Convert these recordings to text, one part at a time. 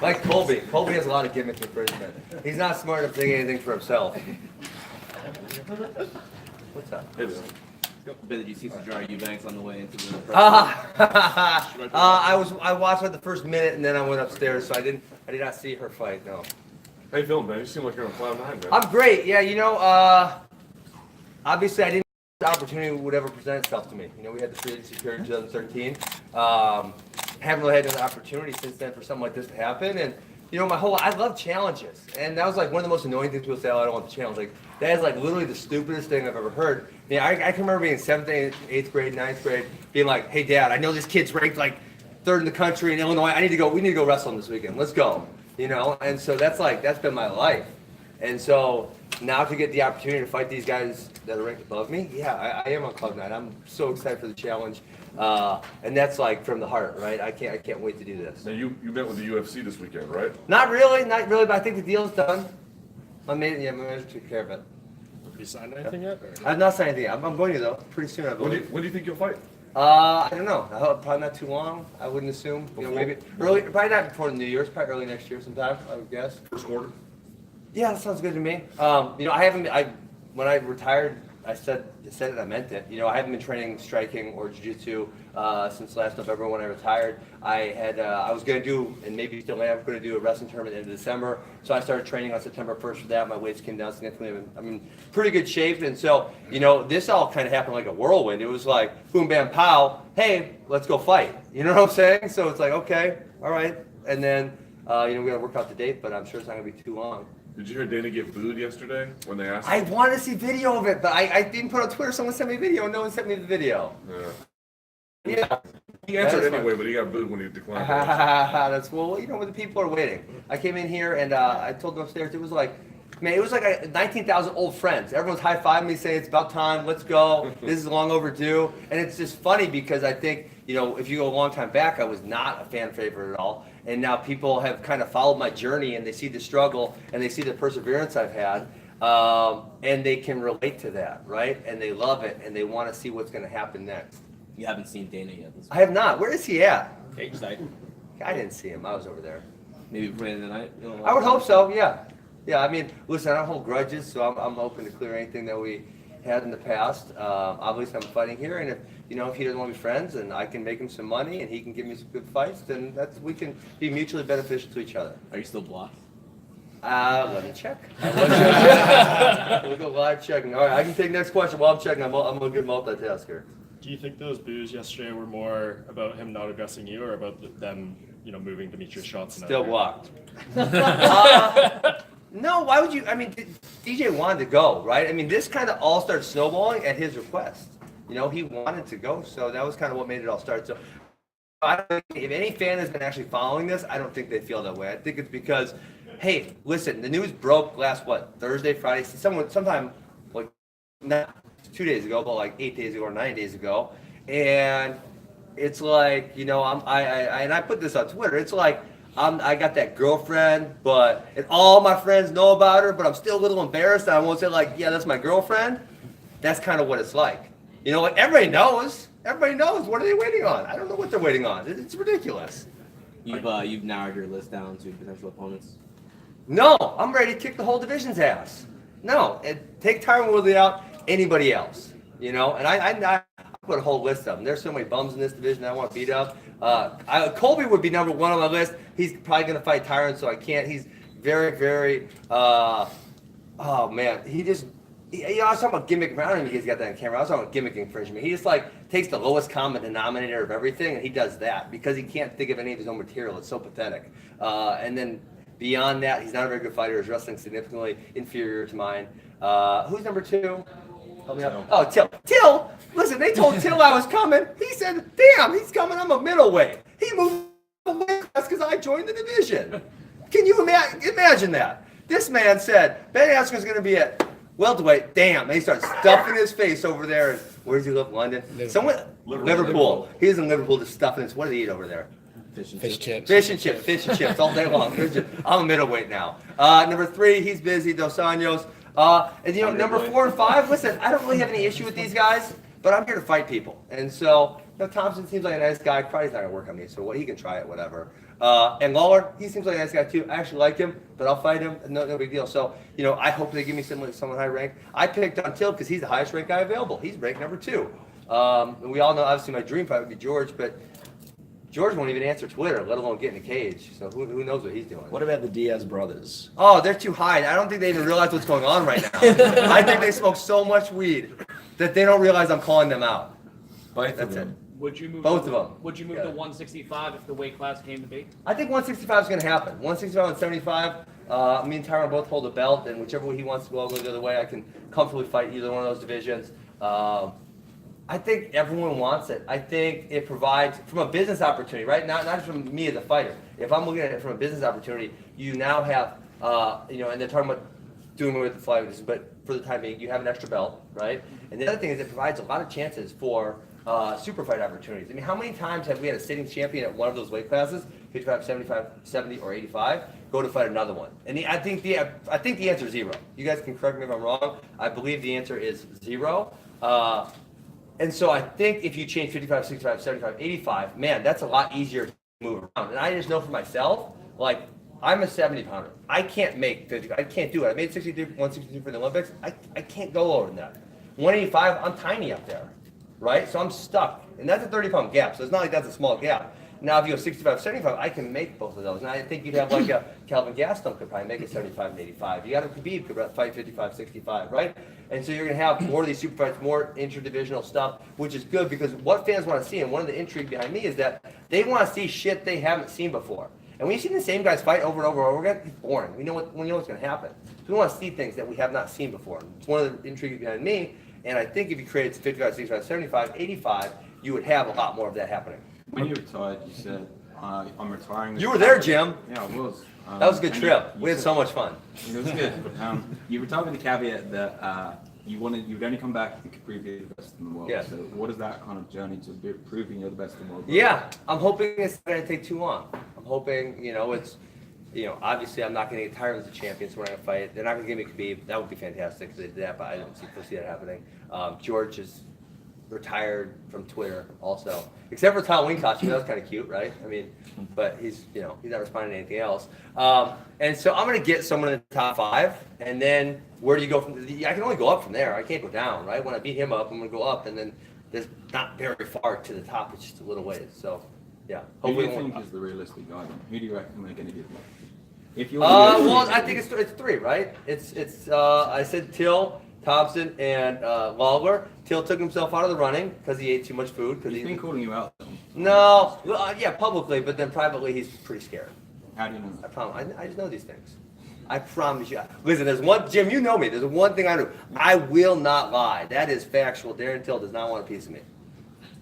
Like Colby. Colby has a lot of gimmick infringement. He's not smart enough to think anything for himself. What's up? Hey, man. Bet that you see Sajara Eubanks on the way into the press. I watched like the first minute and then I went upstairs, so I did not see her fight. No. How you feeling, man? You seem like you're on cloud nine, man. I'm great. Yeah, obviously I didn't think the opportunity would ever present itself to me. We had the free agency period in 2013. Haven't really had an opportunity since then for something like this to happen. And I love challenges, and that was like one of the most annoying things people say. Oh, I don't want the challenge. Like that is like literally the stupidest thing I've ever heard. I can remember being in 7th, 8th grade, 9th grade, being like, "Hey, Dad, I know this kid's ranked like 3rd in the country in Illinois. We need to go wrestle him this weekend. Let's go." And so that's been my life. And so now to get the opportunity to fight these guys that are ranked above me, yeah, I am on cloud nine. I'm so excited for the challenge, and that's like from the heart, right? I can't wait to do this. Now you met with the UFC this weekend, right? Not really, but I think the deal's done. My manager took care of it. Have you signed anything yet? Or? I've not signed anything. I'm going to though. Pretty soon, I When believe. do you think you'll fight? I don't know. I hope probably not too long. I wouldn't assume. Maybe early. Probably not before the New Year's. Probably early next year sometime. I would guess. First quarter? Yeah, that sounds good to me. When I retired, I said it, I meant it. I haven't been training striking or jiu-jitsu since last November when I retired. I was going to do, and maybe still am, going to do a wrestling tournament in December. So I started training on September 1st for that. My weights came down significantly. I'm in pretty good shape. And so, this all kind of happened like a whirlwind. It was like, boom, bam, pow, hey, let's go fight. You know what I'm saying? So it's like, okay, all right. And then, we got to work out the date, but I'm sure it's not going to be too long. Did you hear Dana get booed yesterday when they asked? I want to see video of it, but I didn't put it on Twitter. Someone sent me a video. No one sent me the video. Yeah. He answered anyway, but he got booed when he declined. That's when the people are waiting. I came in here and I told them upstairs. It was like 19,000 old friends. Everyone's high-fiving me, saying it's about time. Let's go. This is long overdue. And it's just funny because I think if you go a long time back, I was not a fan favorite at all. And now people have kind of followed my journey and they see the struggle and they see the perseverance I've had. And they can relate to that, right? And they love it and they want to see what's going to happen next. You haven't seen Dana yet. I have not. Where is he at? Cage side. I didn't see him. I was over there. Maybe before the end of the night. I would hope so, yeah. Yeah, I mean, listen, I don't hold grudges, so I'm open to clear anything that we had in the past. Obviously, I'm fighting here, and if he doesn't want to be friends and I can make him some money and he can give me some good fights, then we can be mutually beneficial to each other. Are you still blocked? Let me check. We'll go live checking. All right, I can take next question while I'm checking. I'm a good multitasker. Do you think those boos yesterday were more about him not addressing you, or about them, moving to meet your shots? Still blocked. No, why would you? I mean, DJ wanted to go, right? I mean, this kind of all started snowballing at his request. He wanted to go, so that was kind of what made it all start. So, I don't think if any fan has been actually following this, I don't think they feel that way. I think it's because, hey, listen, the news broke last Thursday, Friday, sometime like not 2 days ago, but like 8 days ago or 9 days ago, and it's like I put this on Twitter. It's like. I got that girlfriend, and all my friends know about her, but I'm still a little embarrassed. I won't say yeah, that's my girlfriend. That's kind of what it's like. Like everybody knows. Everybody knows. What are they waiting on? I don't know what they're waiting on. It's ridiculous. You've narrowed your list down to potential opponents. No, I'm ready to kick the whole division's ass. No, take Tyron Woodley out. Anybody else? And I put a whole list of them. There's so many bums in this division that I want to beat up. Colby would be number one on my list. He's probably going to fight Tyron, so I can't. He's very, very. Oh man, I was talking about gimmick. I don't know if you guys got that on camera. I was talking about gimmick infringement. He just takes the lowest common denominator of everything, and he does that because he can't think of any of his own material. It's so pathetic. And then beyond that, he's not a very good fighter. His wrestling significantly inferior to mine. Who's number two? Help me out. Oh, Till. Listen, they told Till I was coming. He said, damn, he's coming. I'm a middleweight. He moved away because I joined the division. Can you imagine that? This man said, Ben Askren's going to be at welterweight. Damn. And he starts stuffing his face over there. And where does he live? London? Liverpool. He's in Liverpool just stuffing his. What does he eat over there? Fish and chips all day long. I'm a middleweight now. Number three, he's busy. Dos Anjos. And number 4 and 5. Listen, I don't really have any issue with these guys, but I'm here to fight people. And so, Thompson seems like a nice guy. Probably not gonna work on me, so he can try it, whatever. And Lawler, he seems like a nice guy too. I actually like him, but I'll fight him. No big deal. So, I hope they give me someone high ranked. I picked on Till because he's the highest ranked guy available. He's ranked number 2. And we all know, obviously, my dream fight would be George, but George won't even answer Twitter, let alone get in a cage. So who knows what he's doing? What about the Diaz brothers? Oh, they're too high. I don't think they even realize what's going on right now. I think they smoke so much weed that they don't realize I'm calling them out. Both That's of them. Would you move Both of them. Would you move Yeah. to 165 if the weight class came to be? I think 165 is going to happen. 165 and 75. Me and Tyron both hold a belt, and whichever way he wants to go, I'll go the other way. I can comfortably fight either one of those divisions. I think everyone wants it. I think it provides, from a business opportunity, right? Not from me as a fighter. If I'm looking at it from a business opportunity, you now have, and they're talking about doing away with the flyweights, but for the time being, you have an extra belt, right? And the other thing is it provides a lot of chances for super fight opportunities. I mean, how many times have we had a sitting champion at one of those weight classes, 55, 75, 70, or 85, go to fight another one? And I think the answer is 0. You guys can correct me if I'm wrong. I believe the answer is 0. And so I think if you change 55, 65, 75, 85, man, that's a lot easier to move around. And I just know for myself, like, I'm a 70 pounder. I can't make 50. I can't do it. I made 163 for the Olympics. I can't go lower than that. 185, I'm tiny up there, right? So I'm stuck. And that's a 30-pound gap. So it's not like that's a small gap. Now, if you go 65, 75, I can make both of those. And I think you'd have like a Calvin Gaston could probably make it 75 and 85. You got a Khabib could fight 55, 65, right? And so you're going to have more of these super fights, more interdivisional stuff, which is good because what fans want to see, and one of the intrigue behind me is that they want to see shit they haven't seen before. And when you see the same guys fight over and over and over again, it's boring. We know what's going to happen. So we want to see things that we have not seen before. It's one of the intrigues behind me. And I think if you created 55, 65, 75, 85, you would have a lot more of that happening. When you retired, you said, I'm retiring. You were there, Jim. Yeah, I was. That was a good and trip. you We had said- so much fun. It was good. You retired with the caveat that you would only come back if you could prove you're the best in the world. Yes. So what is that kind of journey to proving you're the best in the world? Yeah, I'm hoping it's not going to take too long. I'm hoping, it's, obviously I'm not going to get tired as a champion, so we're going to fight. They're not going to give me Khabib. That would be fantastic if they did that, but I don't foresee that happening. George is retired from Twitter also, except for the Halloween costume. That was kind of cute, right? I mean, but he's not responding to anything else. And so I'm going to get someone in the top 5, and then where do you go from? I can only go up from there. I can't go down, right? When I beat him up, I'm going to go up, and then there's not very far to the top. It's just a little ways. So, yeah. Who do Hopefully, you it won't- think is the realistic guy then? Who do you reckon they're going to give? If you're well, I think it's 3, right? It's I said Till, Thompson, and Lawler. Till took himself out of the running because he ate too much food. He's been calling you out. No, yeah, publicly, but then privately he's pretty scared. How do you know? I promise. I just know these things. I promise you. Listen, there's one, Jim, you know me. There's one thing I do. I will not lie. That is factual. Darren Till does not want a piece of me.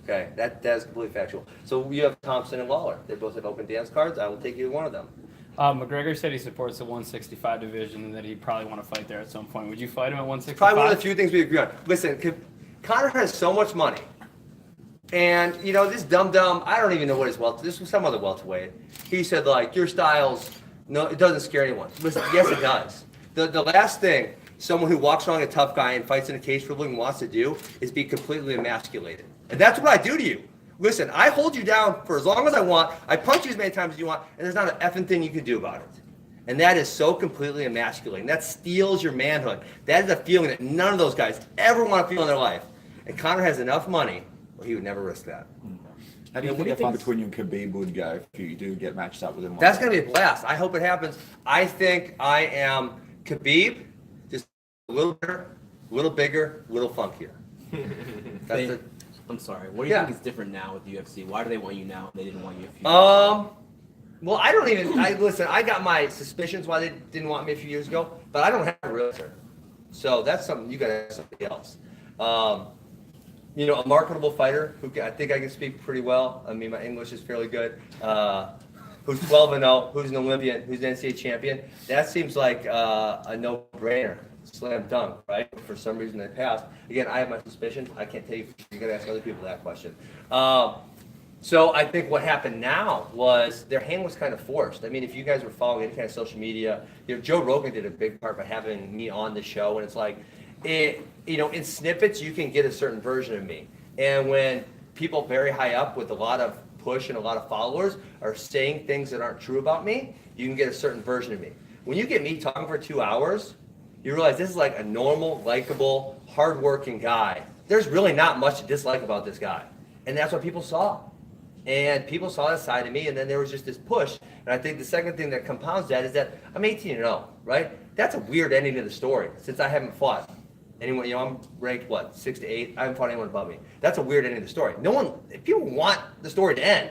Okay, that is completely factual. So you have Thompson and Lawler. They both have open dance cards. I will take either one of them. McGregor said he supports the 165 division and that he'd probably want to fight there at some point. Would you fight him at 165? Probably one of the few things we agree on. Listen, Conor has so much money. And, this dumb, I don't even know what his this was some other welterweight. He said, like, your style's, no, it doesn't scare anyone. Listen, yes, it does. The last thing someone who walks around a tough guy and fights in a cage for a living wants to do is be completely emasculated. And that's what I do to you. Listen, I hold you down for as long as I want. I punch you as many times as you want, and there's not an effing thing you can do about it. And that is so completely emasculating. That steals your manhood. That is a feeling that none of those guys ever want to feel in their life. And Conor has enough money where he would never risk that. How do you think the fight between you and Khabib would go if you do get matched up with him? That's going to be a blast. I hope it happens. I think I am Khabib, just a little better, a little bigger, a little funkier. That's it. I'm sorry. What do you think is different now with the UFC? Why do they want you now and they didn't want you a few years ago? Well, I don't even. Listen. I got my suspicions why they didn't want me a few years ago, but I don't have a realtor, so that's something you got to ask somebody else. A marketable fighter who I think I can speak pretty well. I mean, my English is fairly good. Who's 12-0, who's an Olympian, who's an NCAA champion. That seems like a no-brainer. Slam dunk, right? For some reason they passed. Again, I have my suspicions. I can't tell you. You got to ask other people that question. So I think what happened now was their hand was kind of forced. I mean, if you guys were following any kind of social media, Joe Rogan did a big part by having me on the show, and it's like, in snippets you can get a certain version of me. And when people very high up with a lot of push and a lot of followers are saying things that aren't true about me, you can get a certain version of me. When you get me talking for 2 hours, you realize this is like a normal, likable, hardworking guy. There's really not much to dislike about this guy. And that's what people saw. And people saw that side of me, and then there was just this push. And I think the second thing that compounds that is that I'm 18-0, right? That's a weird ending to the story, since I haven't fought anyone. You know, I'm ranked, 6 to 8? I haven't fought anyone above me. That's a weird ending to the story. People want the story to end,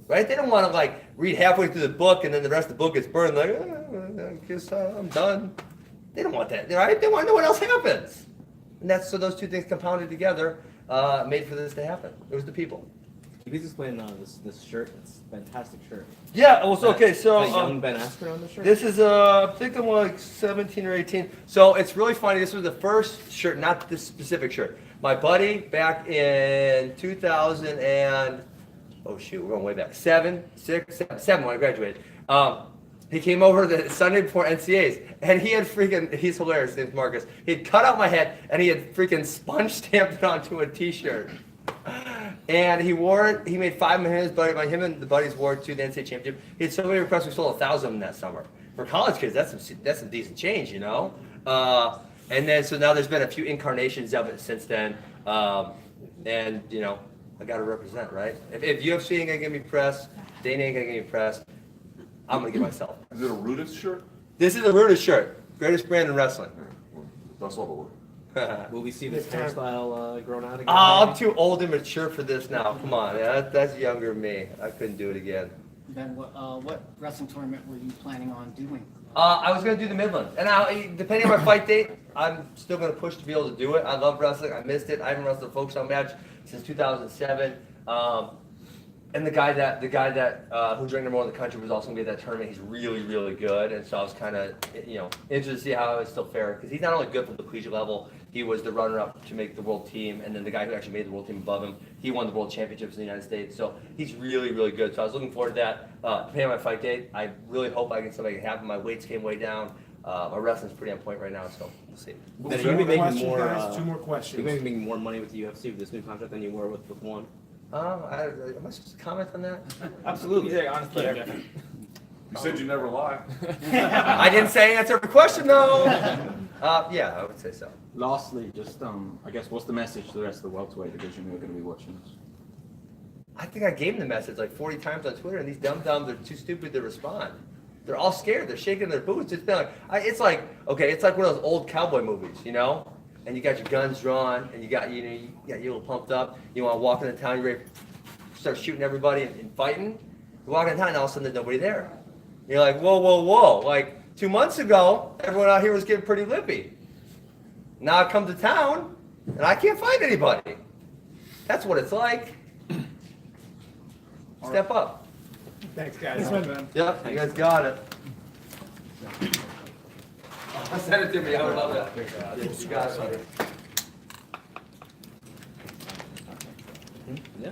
right? They don't want to, like, read halfway through the book, and then the rest of the book gets burned, like, I guess I'm done. They don't want that, right? They want to know what else happens. And so those two things compounded together made for this to happen. It was the people. Can you please explain this shirt? It's a fantastic shirt. Yeah, well, so, okay, so Is that young Ben Askren on the shirt? this is, I think I'm like 17 or 18. So it's really funny. This was the first shirt, not this specific shirt. My buddy back in 2000 and, oh shoot, we're going way back. 7 when I graduated. He came over the Sunday before NCAs, and he had he's hilarious, his name's Marcus. He had cut out my head, and he had freaking sponge stamped it onto a t-shirt. And he wore it, he made 5 minutes, but him and the buddies wore it to the NCAA championship. He had so many requests, we sold 1,000 of them that summer. For college kids, that's some decent change, you know? And then, so now there's been a few incarnations of it since then. And, you know, I got to represent, right? If UFC ain't going to give me press, Dana ain't going to give me press, I'm going to give myself. Is it a Rudis shirt? This is a Rudis shirt. Greatest brand in wrestling. That's all the work. Will we see this hairstyle grown out again? Oh, I'm too old and mature for this now. Come on, that's younger me. I couldn't do it again. Ben, what wrestling tournament were you planning on doing? I was going to do the Midland. And depending on my fight date, I'm still going to push to be able to do it. I love wrestling. I missed it. I haven't wrestled a folk style match since 2007. And the guy that who drank number 1 in the country was also going to be at that tournament. He's really, really good. And so I was kind of, interested to see how I was still fair. Because he's not only good for the collegiate level, he was the runner-up to make the world team. And then the guy who actually made the world team above him, he won the world championships in the United States. So he's really, really good. So I was looking forward to that. Depending on my fight date, I really hope I can still make it happen. My weights came way down. My wrestling's pretty on point right now, so we'll see. Ben, are you gonna be making more? Two more Are questions. you gonna be making more money with the UFC with this new contract than you were with one? Am I supposed to comment on that? Absolutely. Yeah, honestly. You said you never lie. I didn't say answer every question though. Yeah, I would say so. Lastly, just I guess what's the message to the rest of the welterweight division who are going to be watching this? I think I gave them the message like 40 times on Twitter, and these dum-dums are too stupid to respond. They're all scared. They're shaking their boots. It's been it's like one of those old cowboy movies, you know? And you got your guns drawn, and you got you a little pumped up. You want to walk into town, you're ready to start shooting everybody and fighting. You walk into town, and all of a sudden there's nobody there. You're like, whoa, whoa, whoa! Like 2 months ago, everyone out here was getting pretty lippy. Now I come to town, and I can't find anybody. That's what it's like. Step up. Thanks, guys. Yep, you guys got it. Send it to me. I would love that. You got it, buddy. Yeah.